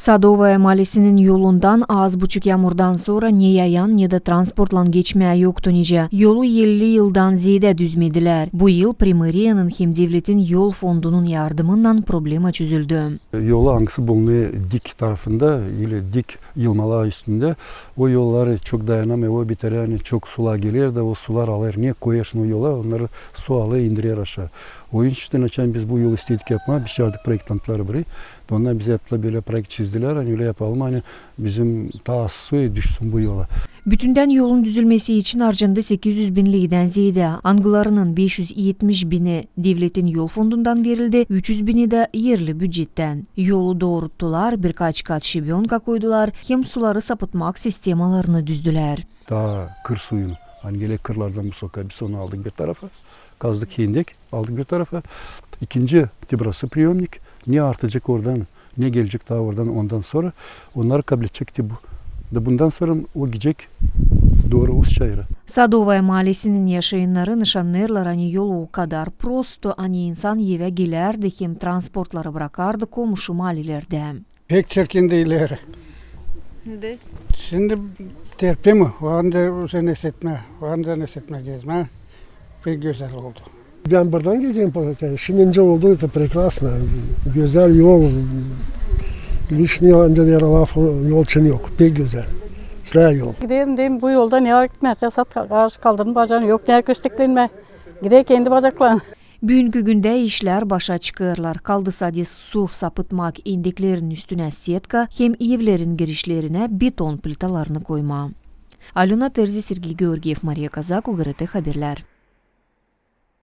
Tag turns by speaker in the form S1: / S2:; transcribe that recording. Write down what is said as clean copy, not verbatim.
S1: Sadovaya Mahallesi'nin yolundan az buçuk yağmurdan sonra ne yayan ne de transportla geçmeye yoktu nice. Yolu 50 yıldan ziyade düzmediler. Bu yıl Primariyanın hem devletin yol fondunun yardımından problema çözüldü.
S2: Yolu Angsı Bonlu dik tarafında, ile dik yılmalar üstünde o yolları çok dayanamıyor. Bir tane yani çok sular gelir de o sular alır. Niye koyarsın o yola? Onları su alır indiriyor aşağı. O yüzden açan biz bu yolu istedik yapma. Bir çağırdık projektantları burayı. Onlar bize yaptılar böyle projekt çizdiler. Hani öyle yapalım hani bizim ta suya düşsün bu yola.
S1: Bütünden yolun düzülmesi için harcandı 800 bin liriden ziyade. Angılarının 570 bini devletin yol fondundan verildi, 300 bini de yerli bütçetten. Yolu doğrulttular, birkaç kat şibyonka koydular, hem suları sapıtmak sistemalarını düzdüler.
S2: Daha kır suyunu, hani gelek kırlardan bu sokağa biz onu aldık bir tarafa. Kazdık yendik, aldık bir tarafa. İkinci burası priyomnik. Ne artacak oradan, ne gelecek daha oradan ondan sonra onları kabul edecekti bu. Bundan sonra o gidecek doğru Uzçayır'a.
S1: Sadovaya Mahallesi'nin yaşayanları nişanlarlar hani yolu o kadar prosto hani insan eve gelerdi hem transportları bırakardı komşu mahallelerde.
S3: Pek çirkin değiller. Şimdi terpi mi? O anda sen esetme, o anda esetme gezme. Pek güzel oldu.
S4: Ben buradan gezeyim pazartesi. Şimdi oldu это прекрасно. Güzel yol. Lişni önce de yol için yok. Pek güzel. Sıra yol.
S5: Gidelim diyeyim bu yolda ne var gitmezse sat karşı kaldırın bacağını yok ne kösteklenme. Gidelim kendi bacaklarına.
S1: Bugünkü günde işler başa çıkırlar. Kaldı sadece su sapıtmak indiklerin üstüne setka hem evlerin girişlerine beton plitalarını koyma. Alona Terzi, Sergey Georgiev, Maria Kazak, UGRT Haberler.